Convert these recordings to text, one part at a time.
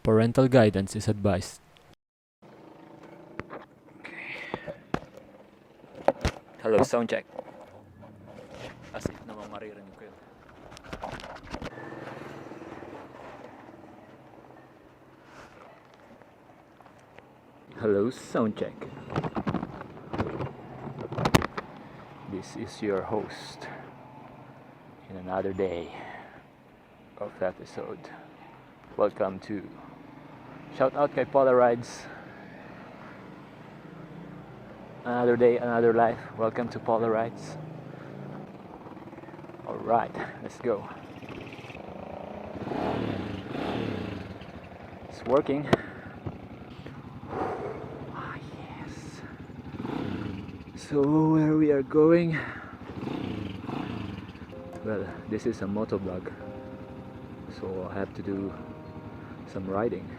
Parental guidance is advised. Hello, sound check. As if naman maririnig ko yun. Hello, sound check. This is your host in another day of episode. Welcome to shout out kay Polarides. Another day, another life. Welcome to Polarides. Alright, let's go. It's working. Ah, yes. So where we are going? Well, this is a motovlog, so I have to do some riding.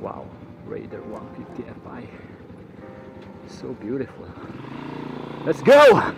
Wow, Raider 150 Fi. So beautiful. Let's go!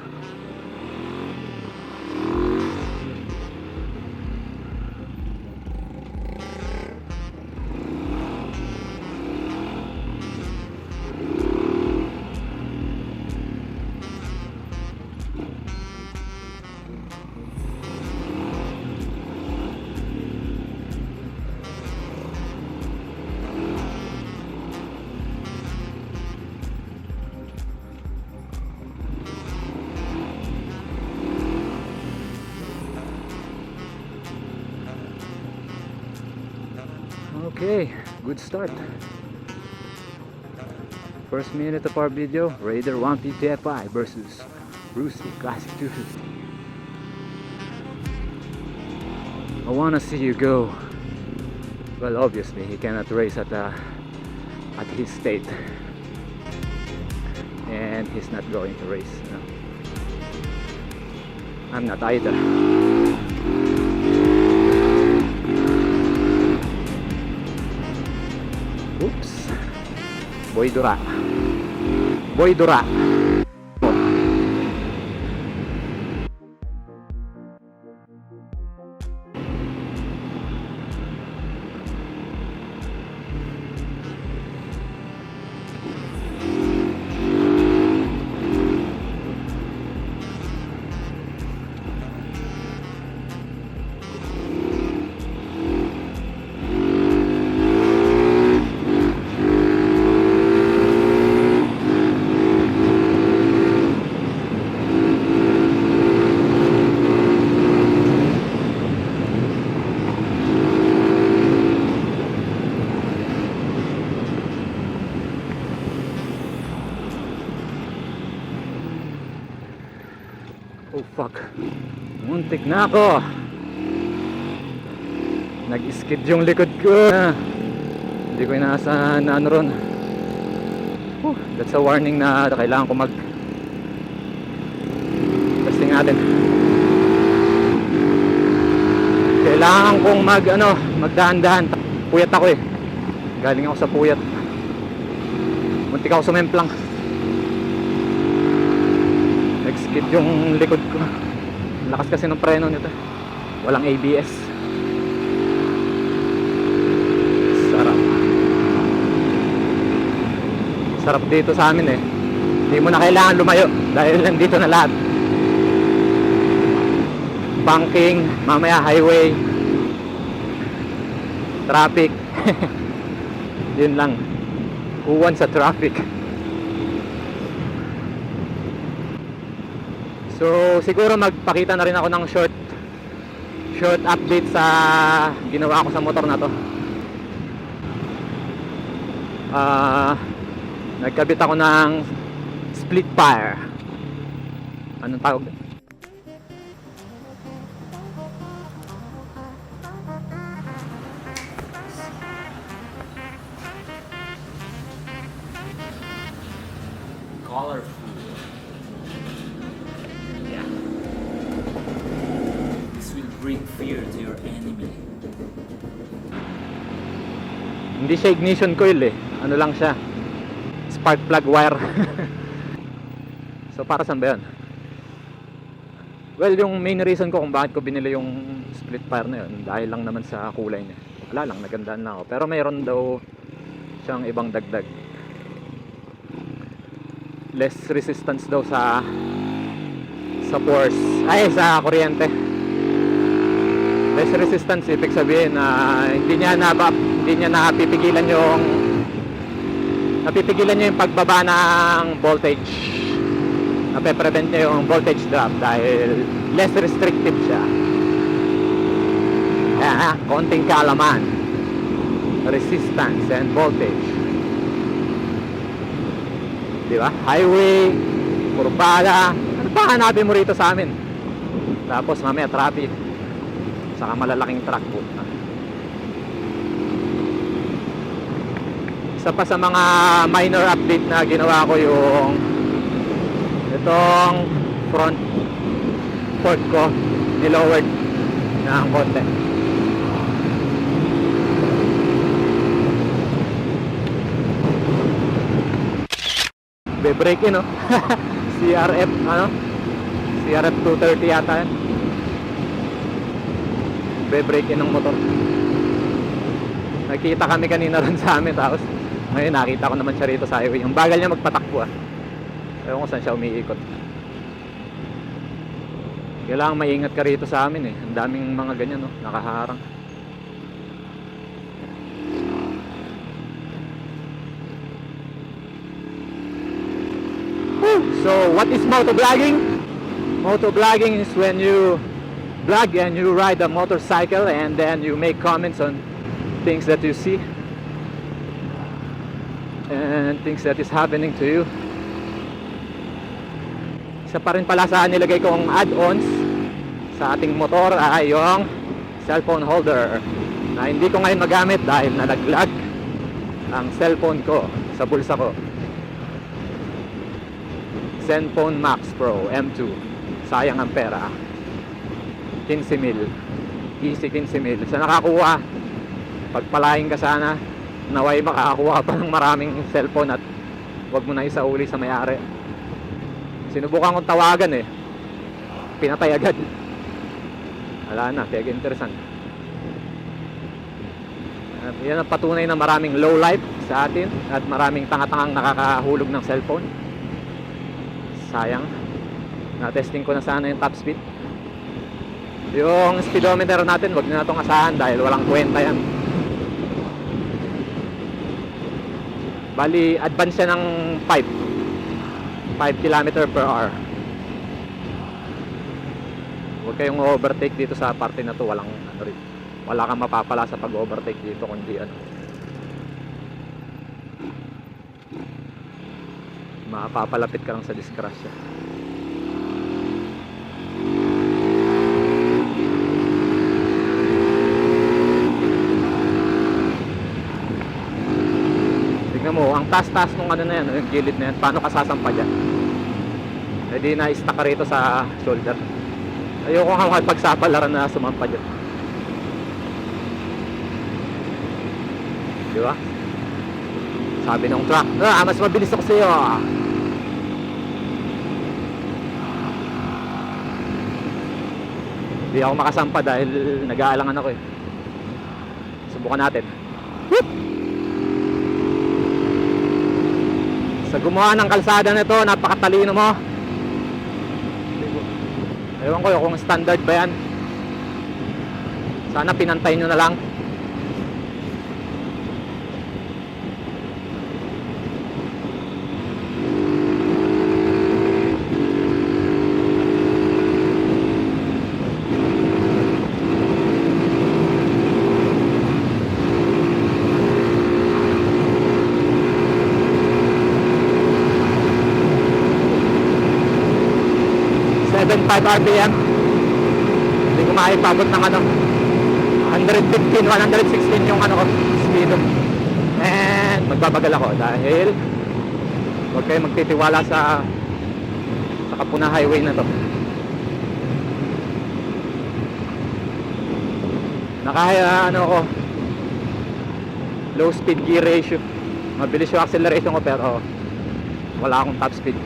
Okay, good start. First minute of our video, Raider 150 Fi versus Rusi Classic 250. I wanna see you go. Well, obviously he cannot race at his state, and he's not going to race. No. I'm not either. Oops. Boy Dura. Boy Dura. Oh fuck, muntik na ako. Nag-skid yung likod ko. Hindi ko inaasahan na ano ron. That's a warning na kailangan ko testing natin. Kailangan kong magdahan-dahan. Puyat ako eh. Galing ako sa puyat. Muntik ako sumemplang. Skid yung likod ko. Lakas kasi ng preno nito. Walang ABS. Sarap dito sa amin eh. Hindi mo na kailangan lumayo dahil nandito na lahat. Banking, mamaya highway, traffic. Yun lang. Uwan sa traffic. So siguro magpakita na rin ako ng short update sa ginawa ko sa motor na to. Nagkabit ako ng split fire. Anong tawag doon? Colorful. Bring fear to your enemy. Hindi siya ignition coil eh. Ano lang siya, spark plug wire. So para saan ba yun? Well, yung main reason ko kung bakit ko binili yung split fire na yun, dahil lang naman sa kulay niya. wala lang, nagandaan na ako. Pero mayroon daw siyang ibang dagdag. Less resistance daw sa force, ay sa kuryente. Less resistance, ibig sabihin na hindi niya napipigilan yung pagbaba ng voltage. Nape-prevent niya yung voltage drop dahil less restrictive siya. Konting kaalaman, resistance and voltage, di ba? Highway, kurbada, ano pa hanapin mo rito sa amin? Tapos mamaya traffic, saka malalaking truck po. Isa pa sa mga minor update na ginawa ko, yung itong front fork ko nilowered ng konti. Be-brake no? CRF, CRF 230 yata yan. Be-brake ng motor. Nakita kami kanina ron sa amin, tapos ngayon nakita ko naman siya rito sa highway. Ang bagal niya magpatakbo ewan ko saan siya umiikot. Kailangan maingat ka rito sa amin ang daming mga ganyan nakaharang. So what is motovlogging? Motovlogging is when you vlog and you ride a motorcycle and then you make comments on things that you see and things that is happening to you. Isa pa rin pala sa nilagay kong add-ons sa ating motor ay yung cellphone holder na hindi ko ngayon magamit dahil nalaglag ang cellphone ko sa bulsa ko. Zenfone Max Pro M2, sayang ang pera, 15,000, easy 15,000. Sa nakakuha, pagpalain ka sana, naway makakakuha pa ng maraming cellphone at wag mo na isauli sa may-ari. Sinubukan kong tawagan pinatay agad. Wala na, kaya interesant. Yan ang patunay na maraming low life sa atin at maraming tanga-tangang nakakahulog ng cellphone. Sayang. Na-testing ko na sana yung top speed. Yung speedometer natin, wag na itong asahan dahil walang kwenta yan. Bali, advance siya ng 5 km/h. Huwag kayong overtake dito sa parte na to. Wala kang mapapala sa pag-overtake dito kundi mapapalapit ka lang sa disgrasya. Tignan mo, ang taas-taas nung na yan, yung gilid na yan, paano ka sasampa dyan? Hindi na-stuck ka rito sa shoulder. Ayoko nga magpagsapalaran na sumampa dyan. Di ba? Sabi ng truck, mas mabilis ako sa'yo. Hindi ako makasampa dahil nag-aalangan ako Subukan natin. Whoop! Sa gumawa ng kalsada na ito, napakatalino mo. Ewan ko kung standard ba yan. Sana pinantay nyo na lang. RPM. Hindi ko maipabot ng 115, 116 yung speed. And magbabagal ako dahil huwag kayo magtitiwala sa Kapuna highway na to. Low speed gear ratio. Mabilis yung acceleration ko pero wala akong top speed.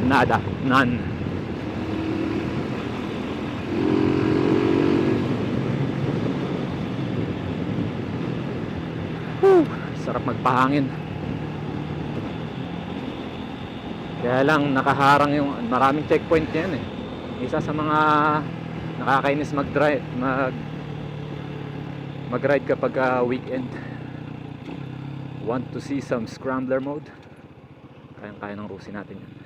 None. Whew, sarap magpahangin. Kaya lang nakaharang yung maraming checkpoint yan eh. Isa sa mga nakakainis mag-ride kapag weekend. Want to see some scrambler mode? Kayang-kaya ng Rusi natin yan.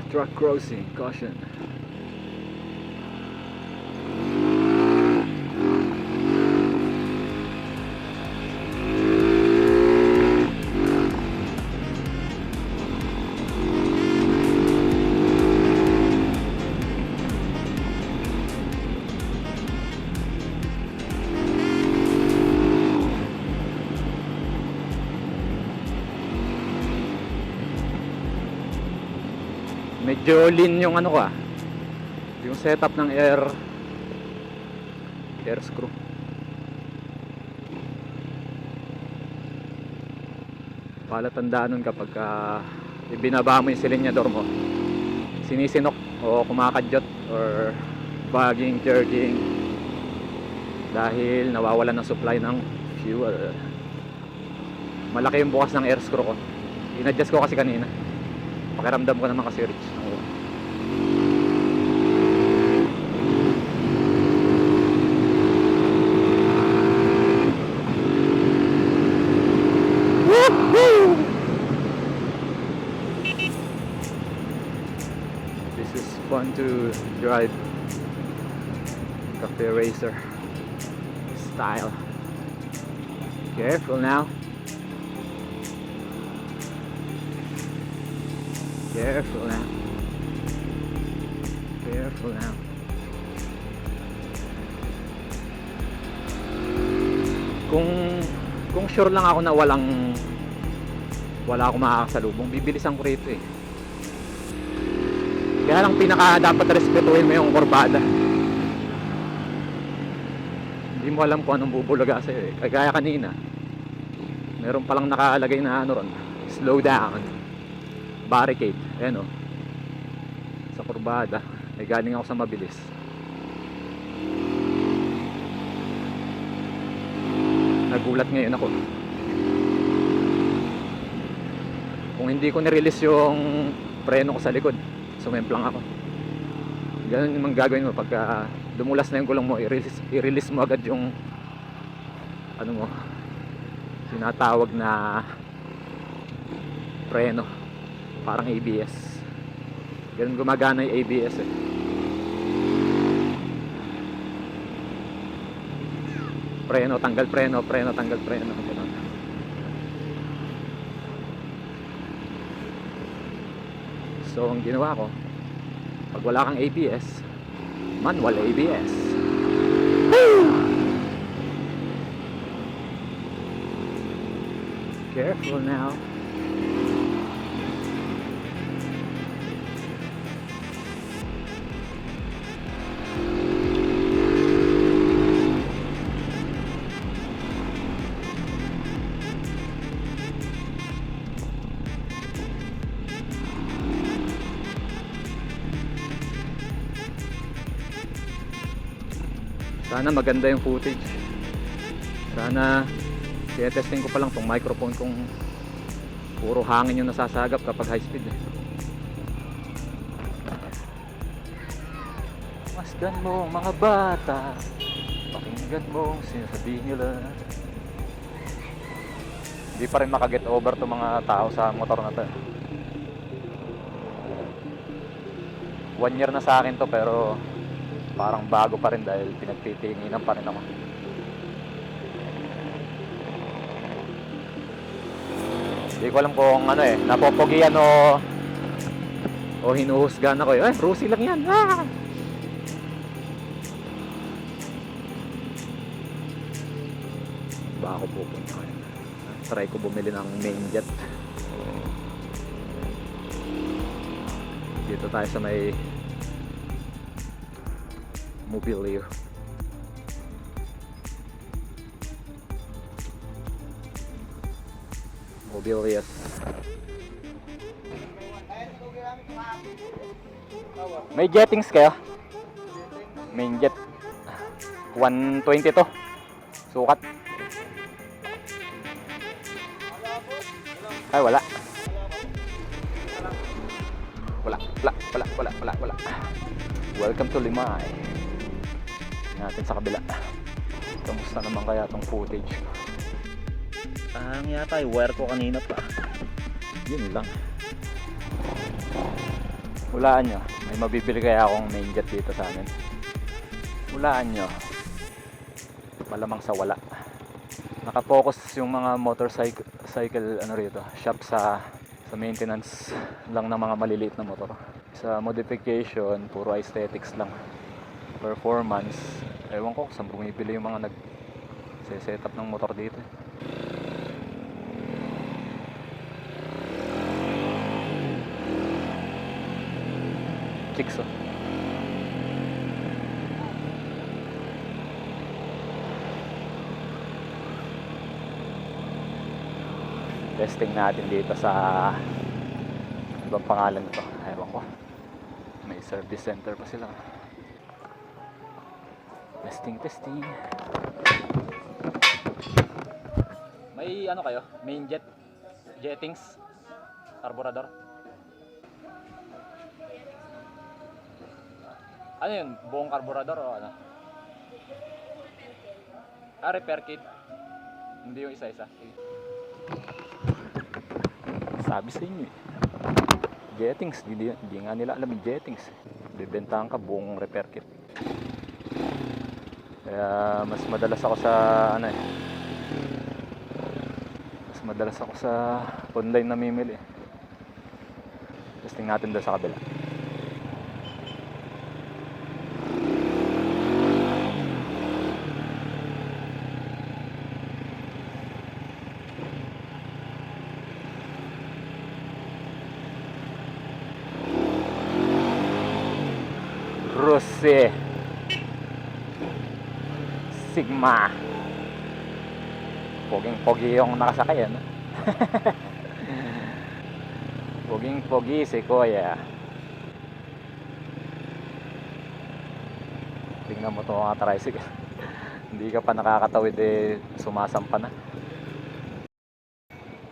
Truck crossing, caution. Medyo lean yung ano ko yung setup ng air screw. Palatandaan nun kapag ibinaba mo yung silinyador mo, sinisinok o kumakadyot or bagging, jerking dahil nawawalan ng supply ng fuel. Malaki yung bukas ng air screw ko. In-adjust ko kasi kanina. Pakiramdam ko naman kasi rich. This is fun to drive. Cafe racer style. Careful now. Careful now. Careful now. Kung sure lang ako na wala akong makakasalubong, bibilisan ko rito eh. Kaya lang pinaka dapat respetuhin mo yung kurbada. Hindi mo alam kung anong bubulaga sa'yo eh. Kagaya kanina, meron palang nakalagay na ano ron, slow down, barricade. Ayan o, sa kurbada. Ay galing ako sa mabilis. Nagulat ngayon ako. Kung hindi ko nirelease yung preno ko sa likod, sumemplang ako. Ganun yung gagawin mo pagka dumulas na yung gulong mo, i-release mo agad yung ano mo, tinatawag na preno, parang ABS. Ganun gumagana yung ABS eh. Preno, tanggal preno, preno, tanggal preno. Ganun. So ang ginawa ko, pag wala kang ABS, manual ABS. Careful now. Sana maganda yung footage. Sana testing ko pa lang tong microphone kung puro hangin yung nasasagap kapag high speed eh. Masdan mo mga bata, pakinggan mo sinasabihin nila. Hindi pa rin makaget over to mga tao sa motor na to. 1 year na sa akin to pero parang bago pa rin dahil pinagtitinginan pa rin ako. Hindi ko alam kung ano eh, napopogian o hinuhusgan ako eh. Rusi lang yan. Ah! Ba ako pupunta ngayon? Try ko bumili ng main jet. Dito tayo sa may Mobilio. Mobilias. May jettings kayo? Main jet. 120 to. Sukat. Ay, wala. Wala. Welcome to Limay. Natin sa kabila. Kamusta naman kaya tong footage? Yata yung wire ko kanina pa. Yun lang. Hulaan nyo. May mabibili kaya akong main jet dito sa amin. Hulaan nyo. Malamang sa wala. Nakapokus yung mga motorcycle ano rito, shop sa maintenance lang ng mga maliliit na motor. Sa modification, puro aesthetics lang. Performance, ewan ko saan bumibili yung mga nag-setup ng motor dito. Chicks, oh. Testing natin dito sa ibang pangalan nito. Ewan ko. May service center pa sila. Testing. May ano kayo? Main jet? Jettings? Carburetor? Ano yun? Buong carburetor o ano? Repair kit? Hindi yung isa-isa. Sabi sa inyo eh. Jettings, hindi nga nila alam yung jettings. Bibentahan ka buong repair kit. Kaya mas madalas ako sa ano eh. Mas madalas ako sa online namimili. Testing natin doon sa kabila. Rose Sigma. Poging-pogi yung nakasakay, ano? Poging-pogi si Kuya. Tingnan mo ito mga tricycle. Hindi ka pa nakakatawid eh, sumasampa na.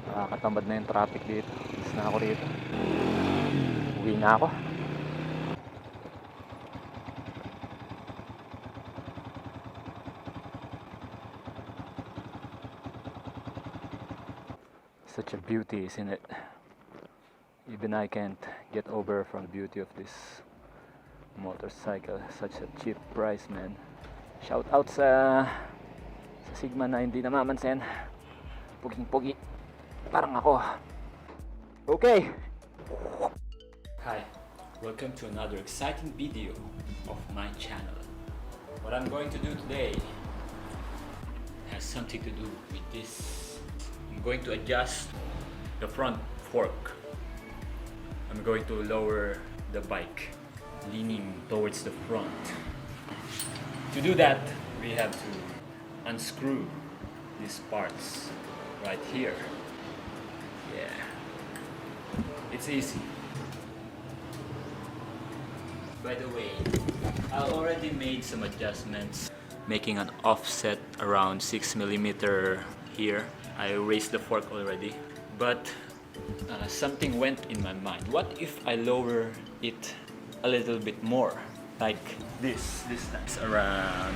Nakakatamad na yung traffic dito. Alis na ako rito. Uwi na ako. Such a beauty, isn't it? Even I can't get over from the beauty of this motorcycle. Such a cheap price, man. Shout out sa Sigma na hindi namamansin. Puging-pugi. Parang ako. Okay. Hi. Welcome to another exciting video of my channel. What I'm going to do today has something to do with this. I'm going to adjust the front fork. I'm going to lower the bike, leaning towards the front. To do that, we have to unscrew these parts right here. Yeah, it's easy. By the way, I already made some adjustments, making an offset around 6mm here. I raised the fork already, but something went in my mind. What if I lower it a little bit more, like this time's around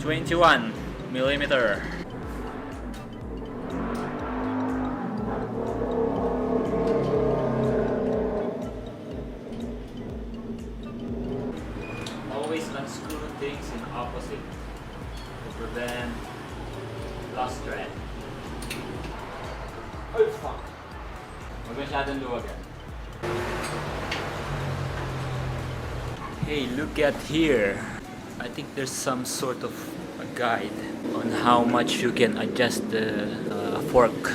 21mm. Always unscrew things in opposite to prevent lost thread. Oh fuck! Huwag masyadong luwagan. Hey, look at here. I think there's some sort of a guide on how much you can adjust the fork.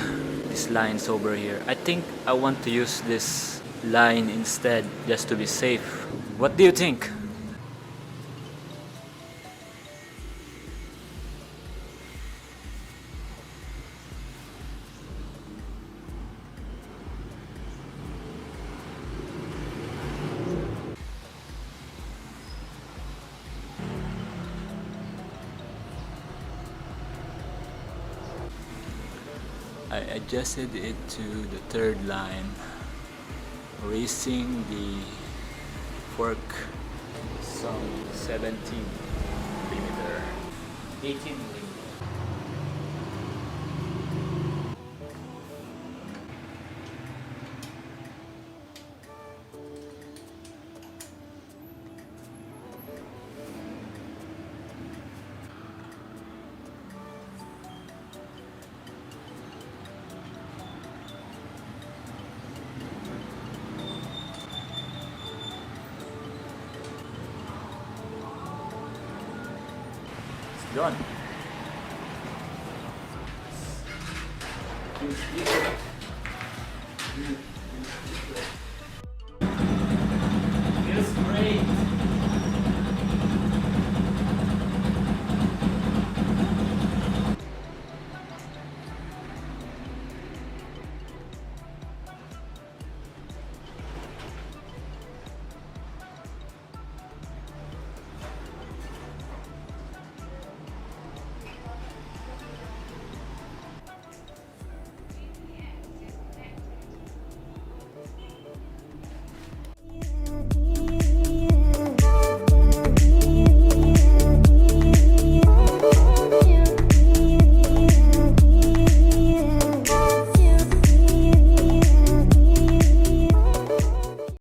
These lines over here. I think I want to use this line instead, just to be safe. What do you think? adjusted it to the third line, raising the fork some 17 millimeter, 18 millimeter. Done. Feels great.